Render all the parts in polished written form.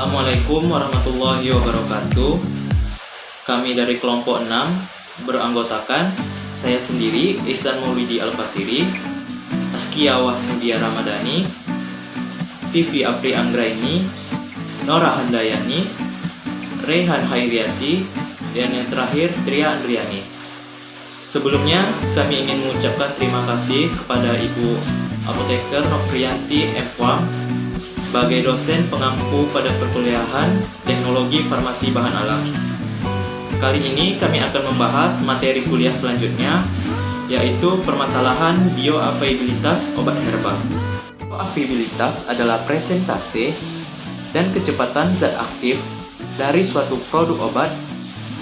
Assalamualaikum warahmatullahi wabarakatuh. Kami dari kelompok 6 beranggotakan saya sendiri, Ihsan Maulidi Al-Basiri, Askia Wahmudia Ramadhani, Vivi Apri Anggraini, Nora Handayani, Rehan Hairiati, dan yang terakhir Tria Andriani. Sebelumnya kami ingin mengucapkan terima kasih kepada Ibu Apoteker Nofrianti M. Farm sebagai dosen pengampu pada perkuliahan Teknologi Farmasi Bahan Alam. Kali ini kami akan membahas materi kuliah selanjutnya, yaitu permasalahan bioavailabilitas obat herbal. Bioavailabilitas adalah presentase dan kecepatan zat aktif dari suatu produk obat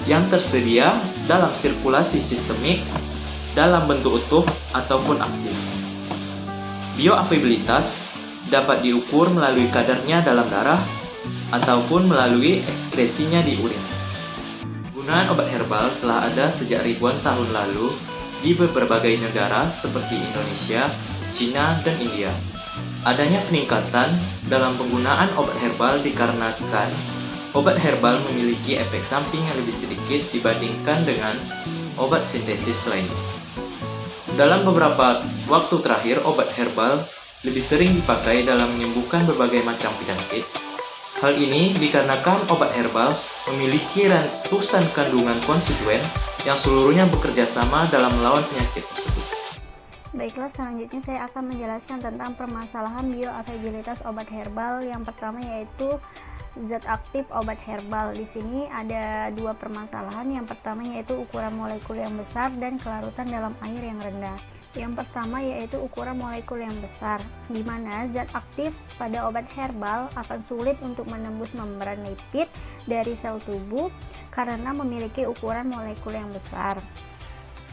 yang tersedia dalam sirkulasi sistemik dalam bentuk utuh ataupun aktif. Bioavailabilitas dapat diukur melalui kadarnya dalam darah ataupun melalui ekskresinya di urin. Penggunaan obat herbal telah ada sejak ribuan tahun lalu di berbagai negara seperti Indonesia, Cina, dan India. Adanya peningkatan dalam penggunaan obat herbal dikarenakan obat herbal memiliki efek samping yang lebih sedikit dibandingkan dengan obat sintesis lain. Dalam beberapa waktu terakhir, obat herbal lebih sering dipakai dalam menyembuhkan berbagai macam penyakit. Hal ini dikarenakan obat herbal memiliki ratusan kandungan konstituen yang seluruhnya bekerja sama dalam melawan penyakit tersebut. Baiklah, selanjutnya saya akan menjelaskan tentang permasalahan bioavailabilitas obat herbal. Yang pertama yaitu zat aktif obat herbal. Di sini ada dua permasalahan. Yang pertama yaitu ukuran molekul yang besar dan kelarutan dalam air yang rendah. Yang pertama yaitu ukuran molekul yang besar, di mana zat aktif pada obat herbal akan sulit untuk menembus membran lipid dari sel tubuh karena memiliki ukuran molekul yang besar.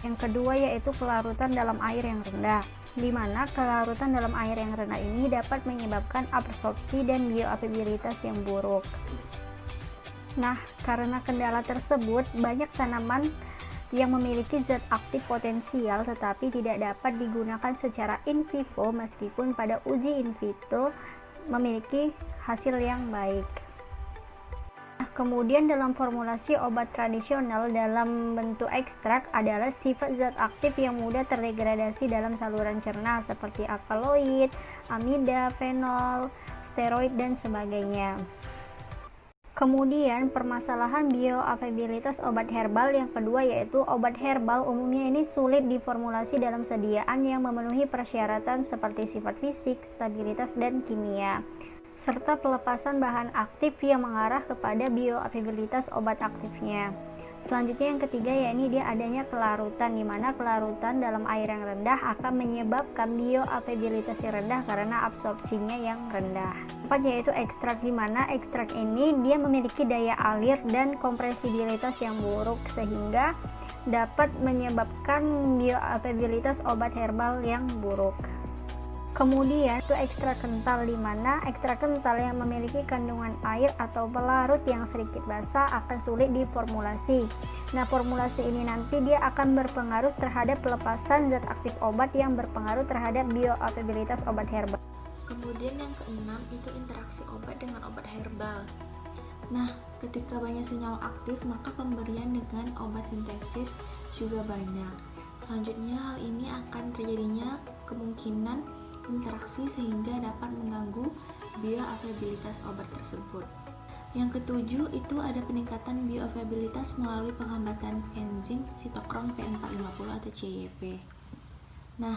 Yang kedua yaitu kelarutan dalam air yang rendah, di mana kelarutan dalam air yang rendah ini dapat menyebabkan absorpsi dan bioavailabilitas yang buruk. Nah, karena kendala tersebut, banyak tanaman yang memiliki zat aktif potensial tetapi tidak dapat digunakan secara in vivo meskipun pada uji in vitro memiliki hasil yang baik. Kemudian dalam formulasi obat tradisional dalam bentuk ekstrak adalah sifat zat aktif yang mudah terdegradasi dalam saluran cerna seperti alkaloid, amida, fenol, steroid, dan sebagainya. Kemudian permasalahan bioavailabilitas obat herbal yang kedua yaitu obat herbal umumnya ini sulit diformulasi dalam sediaan yang memenuhi persyaratan seperti sifat fisik, stabilitas, dan kimia, serta pelepasan bahan aktif yang mengarah kepada bioavailabilitas obat aktifnya. Selanjutnya yang ketiga yakni dia adanya kelarutan, di mana kelarutan dalam air yang rendah akan menyebabkan bioavailabilitas yang rendah karena absorpsinya yang rendah. Keempat yaitu ekstrak, di mana ekstrak ini dia memiliki daya alir dan kompresibilitas yang buruk sehingga dapat menyebabkan bioavailabilitas obat herbal yang buruk. Kemudian itu ekstrak kental, di mana ekstrak kental yang memiliki kandungan air atau pelarut yang sedikit basah akan sulit diformulasi. Nah, formulasi ini nanti dia akan berpengaruh terhadap pelepasan zat aktif obat yang berpengaruh terhadap bioavailabilitas obat herbal. Kemudian yang keenam itu interaksi obat dengan obat herbal. Nah, ketika banyak senyawa aktif maka pemberian dengan obat sintesis juga banyak. Selanjutnya hal ini akan terjadinya kemungkinan interaksi sehingga dapat mengganggu bioavailabilitas obat tersebut. Yang ketujuh itu ada peningkatan bioavailabilitas melalui penghambatan enzim sitokrom P450 atau CYP. Nah,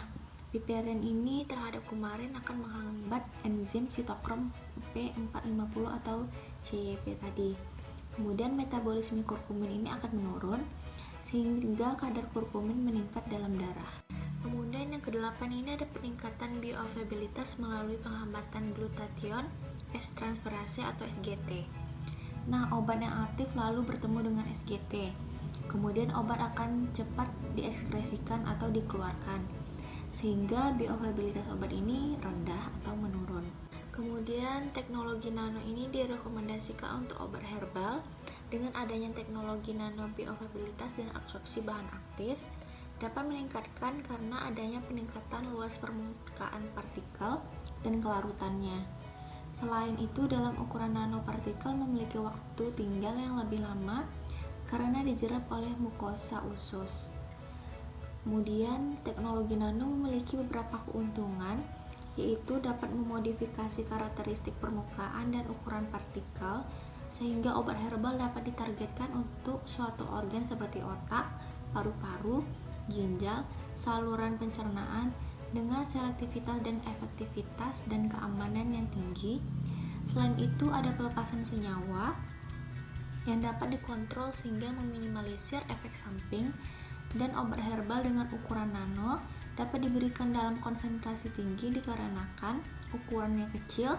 piperin ini terhadap kumarin akan menghambat enzim sitokrom P450 atau CYP tadi. Kemudian metabolisme kurkumin ini akan menurun sehingga kadar kurkumin meningkat dalam darah. Kemudian yang kedelapan ini ada peningkatan bioavailabilitas melalui penghambatan glutathione S-transferase atau SGT. Nah, obat yang aktif lalu bertemu dengan SGT. Kemudian obat akan cepat diekskresikan atau dikeluarkan, sehingga bioavailabilitas obat ini rendah atau menurun. Kemudian teknologi nano ini direkomendasikan untuk obat herbal dengan adanya teknologi nano bioavailabilitas dan absorpsi bahan aktif dapat meningkatkan karena adanya peningkatan luas permukaan partikel dan kelarutannya. Selain itu, dalam ukuran nanopartikel memiliki waktu tinggal yang lebih lama karena dijerap oleh mukosa usus. Kemudian, teknologi nano memiliki beberapa keuntungan, yaitu dapat memodifikasi karakteristik permukaan dan ukuran partikel sehingga obat herbal dapat ditargetkan untuk suatu organ seperti otak, paru-paru, ginjal, saluran pencernaan dengan selektivitas dan efektivitas dan keamanan yang tinggi. Selain itu, ada pelepasan senyawa yang dapat dikontrol sehingga meminimalisir efek samping, dan obat herbal dengan ukuran nano dapat diberikan dalam konsentrasi tinggi dikarenakan ukurannya kecil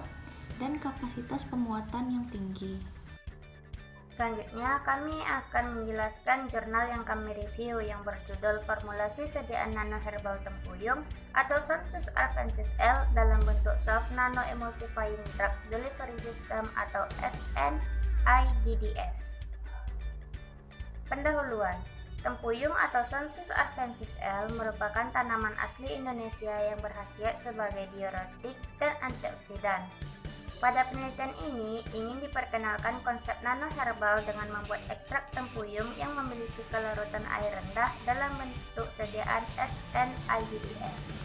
dan kapasitas pemuatan yang tinggi. Selanjutnya, kami akan menjelaskan jurnal yang kami review yang berjudul Formulasi Sediaan Nano Herbal Tempuyung atau Sensus Arvensis L dalam bentuk Soft Nano Emulsifying Drugs Delivery System atau SNIDDS. Pendahuluan. Tempuyung atau Sensus arvensis L merupakan tanaman asli Indonesia yang berkhasiat sebagai diuretik dan antioksidan. Pada penelitian ini, ingin diperkenalkan konsep nanoherbal dengan membuat ekstrak tempuyung yang memiliki kelarutan air rendah dalam bentuk sediaan SNIDDS.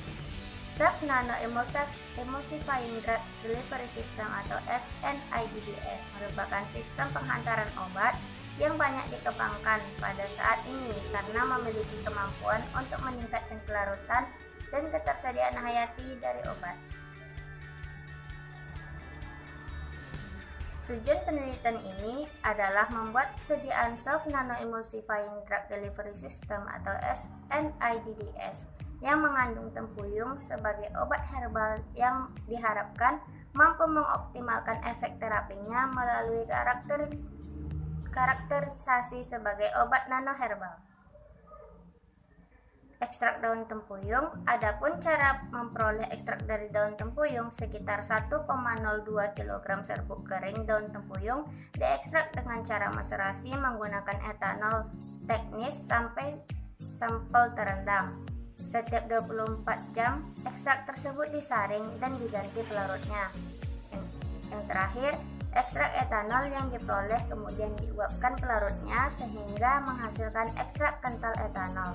Soft Nano Emulsifying Drug Delivery System atau SNIDDS merupakan sistem penghantaran obat yang banyak dikembangkan pada saat ini karena memiliki kemampuan untuk meningkatkan kelarutan dan ketersediaan hayati dari obat. Tujuan penelitian ini adalah membuat sediaan Soft Nano Emulsifying Drug Delivery System atau SNIDDS yang mengandung tempuyung sebagai obat herbal yang diharapkan mampu mengoptimalkan efek terapinya melalui karakterisasi sebagai obat nanoherbal. Ekstrak daun tempuyung. Adapun cara memperoleh ekstrak dari daun tempuyung, sekitar 1,02 kg serbuk kering daun tempuyung diekstrak dengan cara maserasi menggunakan etanol teknis sampai sampel terendam. Setiap 24 jam, ekstrak tersebut disaring dan diganti pelarutnya. Yang terakhir, ekstrak etanol yang diperoleh kemudian diuapkan pelarutnya sehingga menghasilkan ekstrak kental etanol.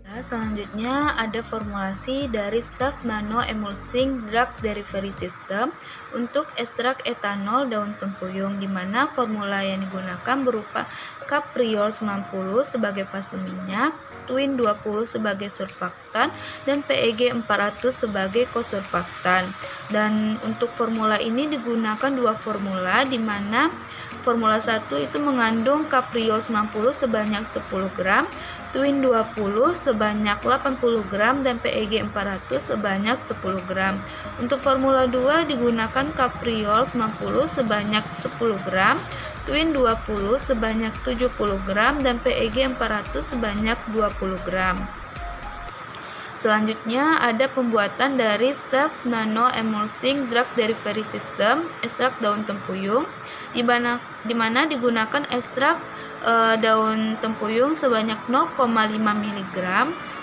Selanjutnya ada formulasi dari Soft Nano Emulsifying Drug Delivery System untuk ekstrak etanol daun tempuyung, di mana formula yang digunakan berupa Capriol 90 sebagai fase minyak, Twin 20 sebagai surfaktan, dan PEG 400 sebagai kosurfaktan. Dan untuk formula ini digunakan dua formula, di mana formula 1 itu mengandung Capriol 90 sebanyak 10 gram, Twin 20 sebanyak 80 gram, dan PEG 400 sebanyak 10 gram. Untuk formula 2 digunakan Capriol 90 sebanyak 10 gram, Twin 20 sebanyak 70 gram, dan PEG 400 sebanyak 20 gram. Selanjutnya ada pembuatan dari Soft Nano Emulsifying Drug Delivery System ekstrak daun tempuyung, di mana digunakan ekstrak daun tempuyung sebanyak 0,5 mg,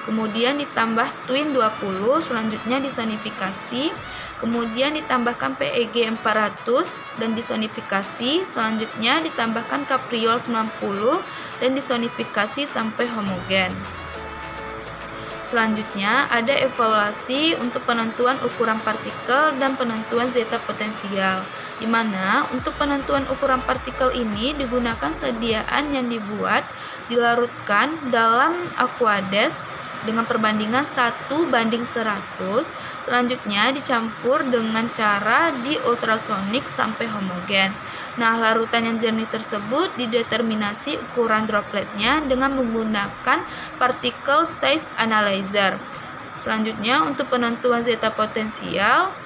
kemudian ditambah Twin 20, selanjutnya disonifikasi, kemudian ditambahkan PEG 400 dan disonifikasi, selanjutnya ditambahkan Capriol 90 dan disonifikasi sampai homogen. Selanjutnya ada evaluasi untuk penentuan ukuran partikel dan penentuan zeta potensial, di mana untuk penentuan ukuran partikel ini digunakan sediaan yang dilarutkan dalam aqueous dengan perbandingan 1:100, selanjutnya dicampur dengan cara di ultrasonik sampai homogen. Nah, larutan yang jernih tersebut dideterminasi ukuran dropletnya dengan menggunakan particle size analyzer. Selanjutnya untuk penentuan zeta potensial,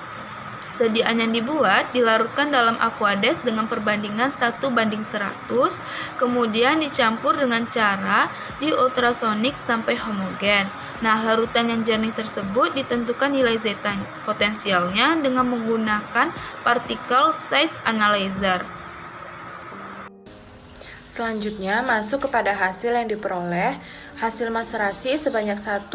sediaan yang dibuat dilarutkan dalam aqueous dengan perbandingan 1:100, kemudian dicampur dengan cara di ultrasonik sampai homogen. Nah, larutan yang jernih tersebut ditentukan nilai zeta potensialnya dengan menggunakan particle size analyzer. Selanjutnya masuk kepada hasil yang diperoleh. Hasil maserasi sebanyak 1,02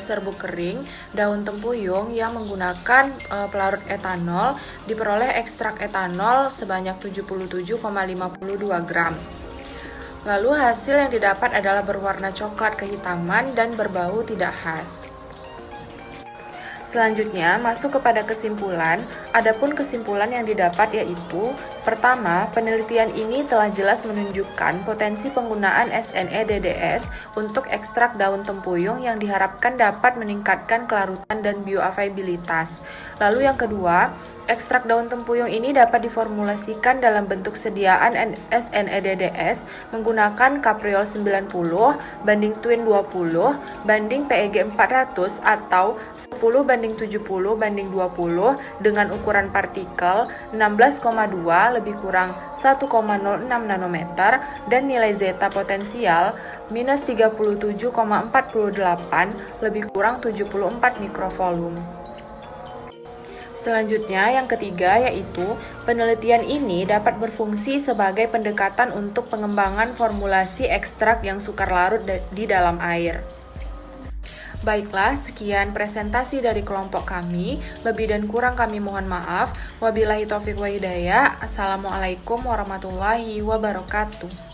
serbuk kering daun tempuyung yang menggunakan pelarut etanol, diperoleh ekstrak etanol sebanyak 77,52 gram. Lalu hasil yang didapat adalah berwarna coklat kehitaman dan berbau tidak khas. Selanjutnya, masuk kepada kesimpulan. Adapun kesimpulan yang didapat yaitu, pertama, penelitian ini telah jelas menunjukkan potensi penggunaan SNEDDS untuk ekstrak daun tempuyung yang diharapkan dapat meningkatkan kelarutan dan bioavailabilitas. Lalu yang kedua, ekstrak daun tempuyung ini dapat diformulasikan dalam bentuk sediaan SNEDDS menggunakan Capriol 90 banding Twin 20 banding PEG 400 atau 10 banding 70 banding 20 dengan ukuran partikel 16,2 lebih kurang 1,06 nanometer dan nilai zeta potensial minus 37,48 lebih kurang 74 mikrovolum. Selanjutnya, yang ketiga yaitu penelitian ini dapat berfungsi sebagai pendekatan untuk pengembangan formulasi ekstrak yang sukar larut di dalam air. Baiklah, sekian presentasi dari kelompok kami. Lebih dan kurang kami mohon maaf. Wabillahi taufiq wa hidayah. Assalamualaikum warahmatullahi wabarakatuh.